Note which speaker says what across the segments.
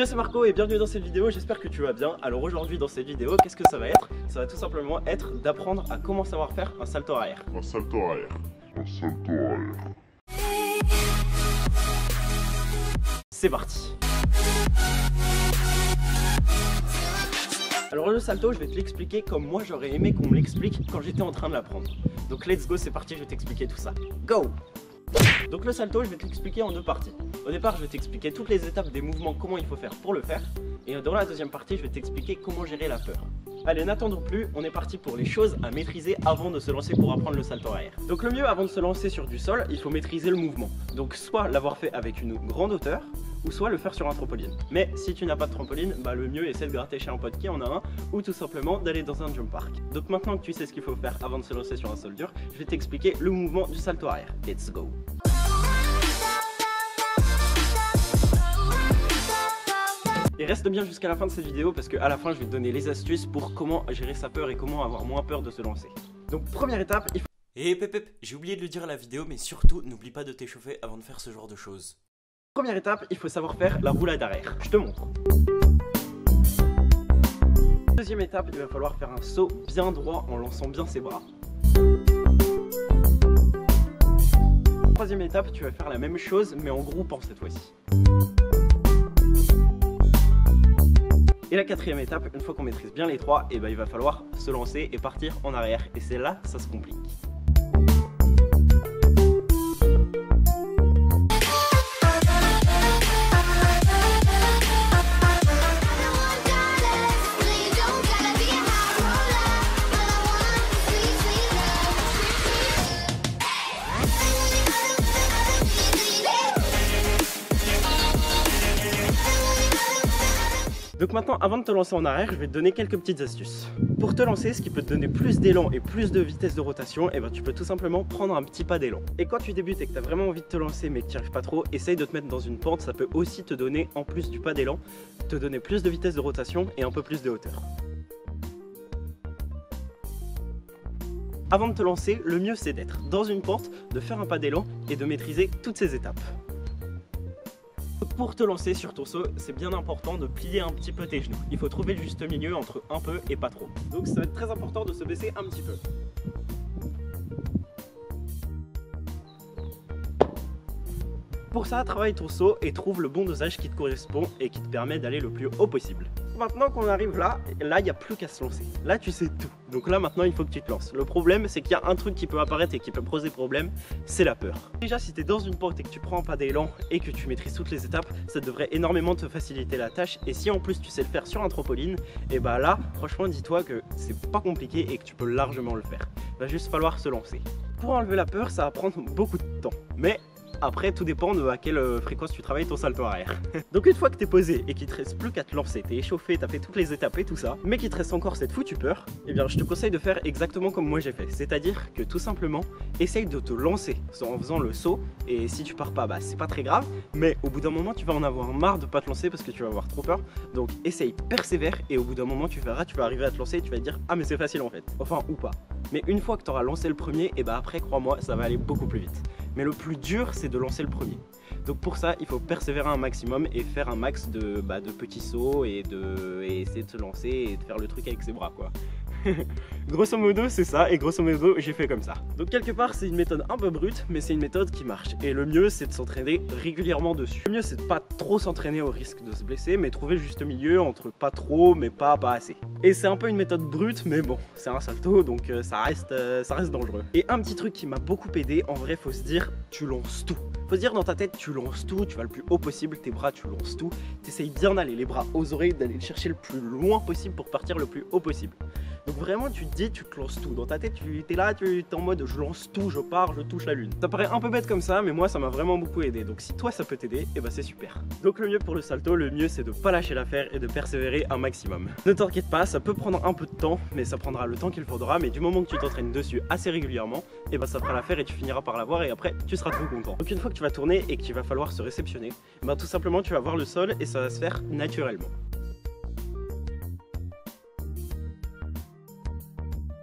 Speaker 1: Yo, c'est Marco et bienvenue dans cette vidéo, j'espère que tu vas bien. Alors aujourd'hui dans cette vidéo, qu'est-ce que ça va être? Ça va tout simplement être d'apprendre à comment savoir faire un salto arrière.
Speaker 2: Un salto arrière. Un salto arrière.
Speaker 1: C'est parti. Alors le salto, je vais te l'expliquer comme moi j'aurais aimé qu'on me l'explique quand j'étais en train de l'apprendre. Donc let's go, c'est parti, je vais t'expliquer tout ça. Go! Donc le salto, je vais te l'expliquer en deux parties. Au départ, je vais t'expliquer toutes les étapes des mouvements, comment il faut faire pour le faire. Et dans la deuxième partie, je vais t'expliquer comment gérer la peur. Allez, n'attendons plus, on est parti pour les choses à maîtriser avant de se lancer pour apprendre le salto arrière. Donc le mieux avant de se lancer sur du sol, il faut maîtriser le mouvement. Donc soit l'avoir fait avec une grande hauteur, ou soit le faire sur un trampoline. Mais si tu n'as pas de trampoline, bah le mieux c'est de gratter chez un pote qui en a un, ou tout simplement d'aller dans un jump park. Donc maintenant que tu sais ce qu'il faut faire avant de se lancer sur un sol dur, je vais t'expliquer le mouvement du salto arrière. Let's go! Et reste bien jusqu'à la fin de cette vidéo parce qu'à la fin je vais te donner les astuces pour comment gérer sa peur et comment avoir moins peur de se lancer. Donc première étape, il faut...
Speaker 3: Et pep, j'ai oublié de le dire à la vidéo, mais surtout n'oublie pas de t'échauffer avant de faire ce genre de choses.
Speaker 1: Première étape, il faut savoir faire la roulade arrière. Je te montre. Deuxième étape, il va falloir faire un saut bien droit en lançant bien ses bras. Troisième étape, tu vas faire la même chose mais en groupant cette fois-ci. Et la quatrième étape, une fois qu'on maîtrise bien les trois, et il va falloir se lancer et partir en arrière. Et c'est là que ça se complique. Donc maintenant, avant de te lancer en arrière, je vais te donner quelques petites astuces. Pour te lancer, ce qui peut te donner plus d'élan et plus de vitesse de rotation, tu peux tout simplement prendre un petit pas d'élan. Et quand tu débutes et que tu as vraiment envie de te lancer mais que tu n'y arrives pas trop, essaye de te mettre dans une pente, ça peut aussi te donner, en plus du pas d'élan, te donner plus de vitesse de rotation et un peu plus de hauteur. Avant de te lancer, le mieux c'est d'être dans une pente, de faire un pas d'élan et de maîtriser toutes ces étapes. Pour te lancer sur ton saut, c'est bien important de plier un petit peu tes genoux. Il faut trouver le juste milieu entre un peu et pas trop. Donc ça va être très important de se baisser un petit peu. Pour ça, travaille ton saut et trouve le bon dosage qui te correspond et qui te permet d'aller le plus haut possible. Maintenant qu'on arrive là, il n'y a plus qu'à se lancer. Là, tu sais tout. Donc là, maintenant, il faut que tu te lances. Le problème, c'est qu'il y a un truc qui peut apparaître et qui peut poser problème, c'est la peur. Déjà, si tu es dans une pente et que tu prends un pas d'élan et que tu maîtrises toutes les étapes, ça devrait énormément te faciliter la tâche. Et si en plus tu sais le faire sur un trampoline, et bah là, franchement, dis-toi que c'est pas compliqué et que tu peux largement le faire. Il va juste falloir se lancer. Pour enlever la peur, ça va prendre beaucoup de temps. Mais après, tout dépend de à quelle fréquence tu travailles ton salto arrière. Donc une fois que t'es posé et qu'il te reste plus qu'à te lancer, t'es échauffé, t'as fait toutes les étapes et tout ça, mais qu'il te reste encore cette foutue peur, eh bien je te conseille de faire exactement comme moi j'ai fait. C'est-à-dire que tout simplement, essaye de te lancer en faisant le saut, et si tu pars pas, bah c'est pas très grave, mais au bout d'un moment tu vas en avoir marre de pas te lancer parce que tu vas avoir trop peur. Donc essaye, persévère, et au bout d'un moment tu verras, tu vas arriver à te lancer et tu vas te dire ah mais c'est facile en fait, enfin ou pas. Mais une fois que tu auras lancé le premier, et bah après crois-moi, ça va aller beaucoup plus vite. Mais le plus dur, c'est de lancer le premier. Donc pour ça, il faut persévérer un maximum et faire un max de petits sauts et essayer de se lancer et de faire le truc avec ses bras quoi. Grosso modo c'est ça, et grosso modo j'ai fait comme ça. Donc quelque part c'est une méthode un peu brute, mais c'est une méthode qui marche. Et le mieux c'est de s'entraîner régulièrement dessus. Le mieux c'est de pas trop s'entraîner au risque de se blesser, mais trouver le juste milieu entre pas trop mais pas assez. Et c'est un peu une méthode brute, mais bon, c'est un salto donc ça reste dangereux. Et un petit truc qui m'a beaucoup aidé, en vrai faut se dire, tu lances tout. Faut se dire dans ta tête, tu lances tout, tu vas le plus haut possible, tes bras tu lances tout. T'essayes bien d'aller les bras aux oreilles, d'aller le chercher le plus loin possible pour partir le plus haut possible. Donc vraiment tu te dis, tu te lances tout. Dans ta tête tu es là, tu es en mode je lance tout, je pars, je touche la lune. Ça paraît un peu bête comme ça, mais moi ça m'a vraiment beaucoup aidé. Donc si toi ça peut t'aider, et bah c'est super. Donc le mieux pour le salto, le mieux c'est de pas lâcher l'affaire et de persévérer un maximum. Ne t'inquiète pas, ça peut prendre un peu de temps, mais ça prendra le temps qu'il faudra. Mais du moment que tu t'entraînes dessus assez régulièrement, et bah ça fera l'affaire et tu finiras par l'avoir, et après tu seras trop content. Donc une fois que tu vas tourner et qu'il va falloir se réceptionner, bah tout simplement tu vas voir le sol et ça va se faire naturellement.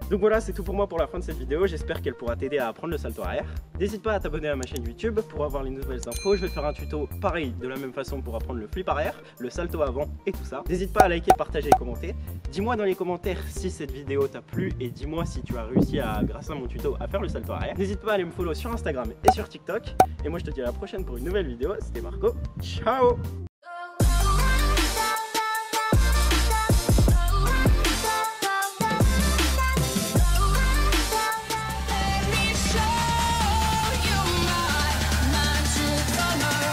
Speaker 1: Donc voilà, c'est tout pour moi pour la fin de cette vidéo. J'espère qu'elle pourra t'aider à apprendre le salto arrière. N'hésite pas à t'abonner à ma chaîne YouTube pour avoir les nouvelles infos. Je vais te faire un tuto pareil de la même façon pour apprendre le flip arrière, le salto avant et tout ça. N'hésite pas à liker, partager et commenter. Dis-moi dans les commentaires si cette vidéo t'a plu et dis-moi si tu as réussi grâce à mon tuto à faire le salto arrière. N'hésite pas à aller me follow sur Instagram et sur TikTok. Et moi je te dis à la prochaine pour une nouvelle vidéo. C'était Marco. Ciao!